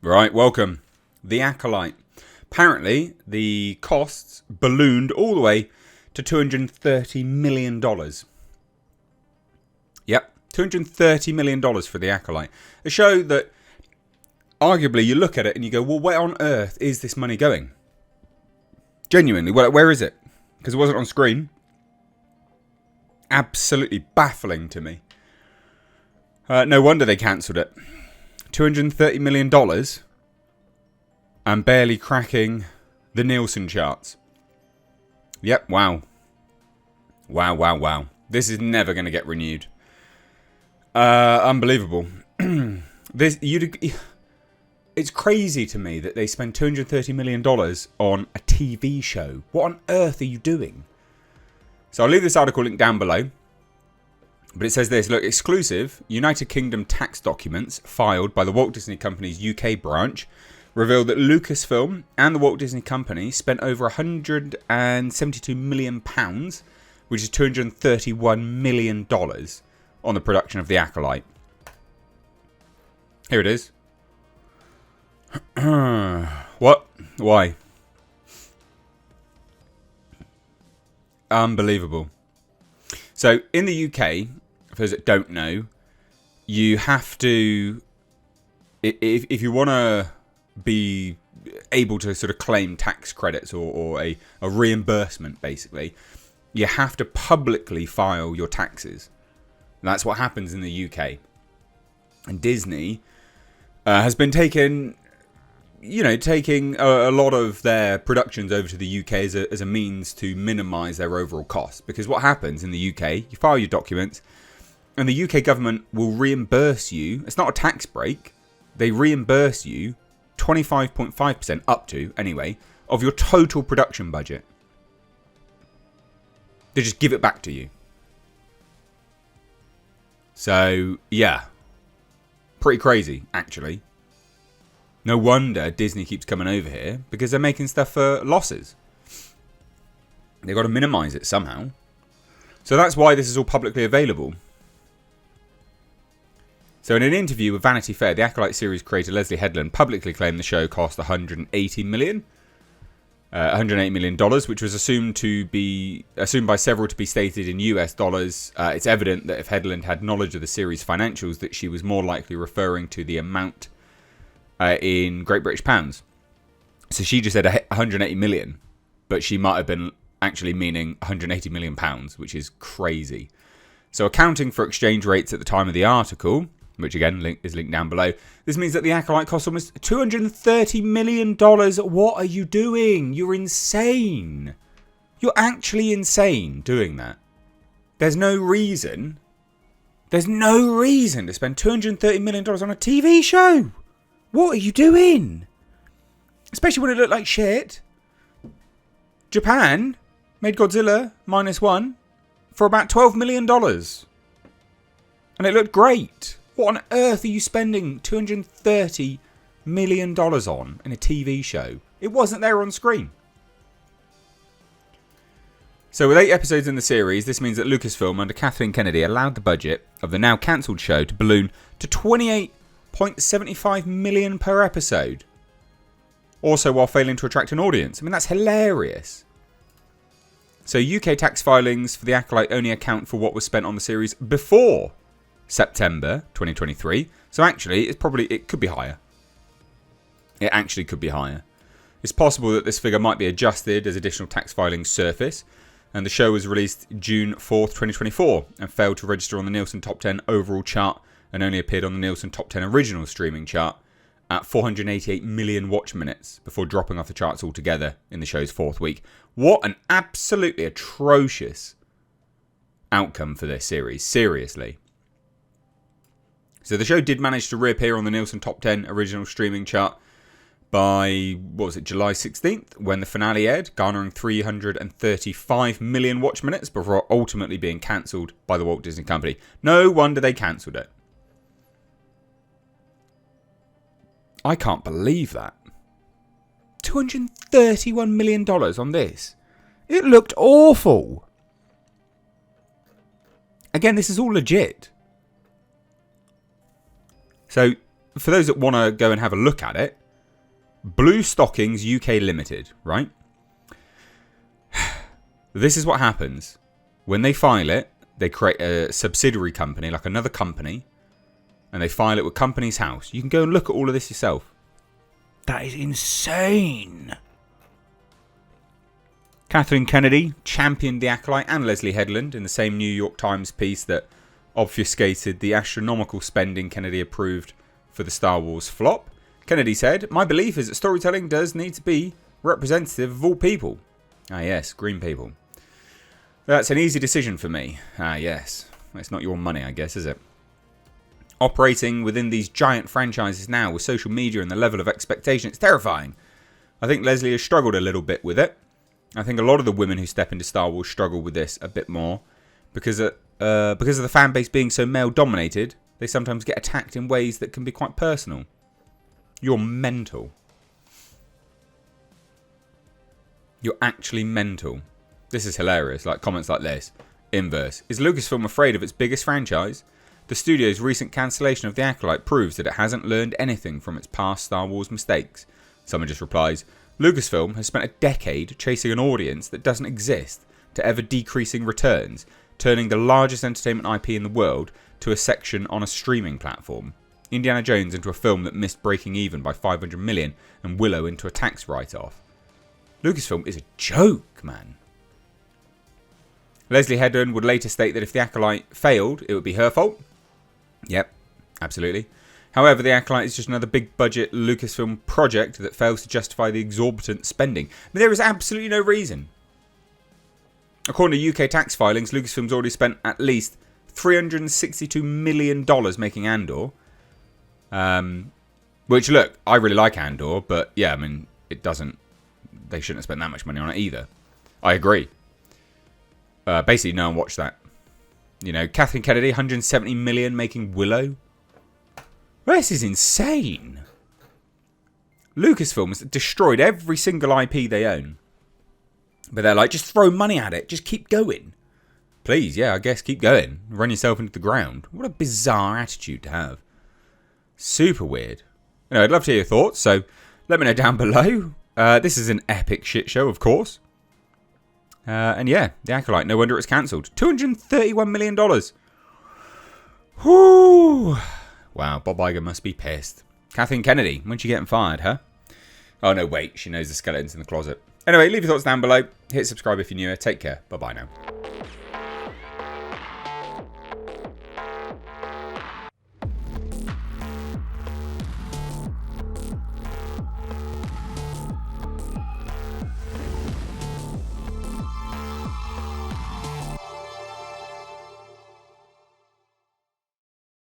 Right, welcome. The Acolyte. Apparently, the costs ballooned all the way to $230 million. Yep, $230 million for The Acolyte. A show that, arguably, you look at it and you go, well, where on earth is this money going? Genuinely, where is it? Because it wasn't on screen. Absolutely baffling to me. No wonder they cancelled it. $230 million and barely cracking the Nielsen charts. Yep, wow. Wow. This is never going to get renewed. Unbelievable. It's crazy to me that they spend $230 million on a TV show. What on earth are you doing? So I'll leave this article linked down below. But it says this, look, exclusive United Kingdom tax documents filed by the Walt Disney Company's UK branch reveal that Lucasfilm and the Walt Disney Company spent over £172 million, which is $231 million, on the production of The Acolyte. Here it is. What? Why? Unbelievable. So, in the UK, for those that don't know, you have to, if you want to be able to sort of claim tax credits or a reimbursement, basically, you have to publicly file your taxes. And that's what happens in the UK. And Disney has been taking a lot of their productions over to the UK as a means to minimise their overall costs. Because what happens in the UK, you file your documents, and the UK government will reimburse you. It's not a tax break. They reimburse you 25.5% up to, anyway, of your total production budget. They just give it back to you. So, yeah. Pretty crazy, actually. No wonder Disney keeps coming over here, because they're making stuff for losses. They've got to minimise it somehow. So that's why this is all publicly available. So in an interview with Vanity Fair, the Acolyte series creator Leslie Headland publicly claimed the show cost $180 million, which was assumed by several to be stated in US dollars. It's evident that if Headland had knowledge of the series' financials, that she was more likely referring to the amount in Great British pounds. So she just said 180 million, but she might have been actually meaning 180 million pounds, which is crazy. So accounting for exchange rates at the time of the article, which again is linked down below, this means that the Acolyte cost almost $230 million. What are you doing? You're insane. You're actually insane doing that. There's no reason to spend $230 million on a TV show. What are you doing? Especially when it looked like shit. Japan made Godzilla -1 for about $12 million. And it looked great. What on earth are you spending $230 million on in a TV show? It wasn't there on screen. So with 8 episodes in the series, this means that Lucasfilm under Kathleen Kennedy allowed the budget of the now cancelled show to balloon to $28.75 million per episode. Also while failing to attract an audience. I mean, that's hilarious. So UK tax filings for The Acolyte only account for what was spent on the series before September 2023. So actually, it could be higher. It actually could be higher. It's possible that this figure might be adjusted as additional tax filings surface. And the show was released June 4th, 2024 and failed to register on the Nielsen Top 10 overall chart and only appeared on the Nielsen Top 10 original streaming chart at 488 million watch minutes before dropping off the charts altogether in the show's 4th week. What an absolutely atrocious outcome for this series. Seriously. So the show did manage to reappear on the Nielsen Top 10 original streaming chart by, July 16th, when the finale aired, garnering 335 million watch minutes before ultimately being cancelled by the Walt Disney Company. No wonder they cancelled it. I can't believe that. $231 million on this. It looked awful. Again, this is all legit. So for those that want to go and have a look at it, Blue Stockings UK Limited, right? This is what happens. When they file it, they create a subsidiary company, like another company, and they file it with Companies House. You can go and look at all of this yourself. That is insane. Kathleen Kennedy championed the Acolyte and Leslie Headland in the same New York Times piece that obfuscated the astronomical spending Kennedy approved for the Star Wars flop. Kennedy said, "My belief is that storytelling does need to be representative of all people." Ah yes, green people. That's an easy decision for me. Ah yes. It's not your money, I guess, is it? Operating within these giant franchises now with social media and the level of expectation, it's terrifying. I think Leslie has struggled a little bit with it. I think a lot of the women who step into Star Wars struggle with this a bit more because of the fan base being so male-dominated. They sometimes get attacked in ways that can be quite personal. You're mental. You're actually mental. This is hilarious. Like comments like this. Inverse. Is Lucasfilm afraid of its biggest franchise? The studio's recent cancellation of The Acolyte proves that it hasn't learned anything from its past Star Wars mistakes. Someone just replies, Lucasfilm has spent a decade chasing an audience that doesn't exist to ever decreasing returns, turning the largest entertainment IP in the world to a section on a streaming platform. Indiana Jones into a film that missed breaking even by 500 million and Willow into a tax write-off. Lucasfilm is a joke, man. Leslie Headland would later state that if The Acolyte failed, it would be her fault. Yep, absolutely. However, The Acolyte is just another big-budget Lucasfilm project that fails to justify the exorbitant spending. But there is absolutely no reason. According to UK tax filings, Lucasfilm's already spent at least $362 million making Andor. Which, look, I really like Andor, but yeah, I mean, it doesn't... They shouldn't have spent that much money on it either. I agree. Basically, no one watched that. You know, Kathleen Kennedy, $170 million making Willow. This is insane. Lucasfilm has destroyed every single IP they own. But they're like, just throw money at it. Just keep going. Please, yeah, I guess keep going. Run yourself into the ground. What a bizarre attitude to have. Super weird. Anyway, I'd love to hear your thoughts, so let me know down below. This is an epic shit show, of course. And yeah, The Acolyte, no wonder it's cancelled. $231 million. Whoo! Wow, Bob Iger must be pissed. Kathleen Kennedy, when's she getting fired, huh? Oh no, wait, she knows the skeletons in the closet. Anyway, leave your thoughts down below. Hit subscribe if you're new. Take care. Bye-bye now.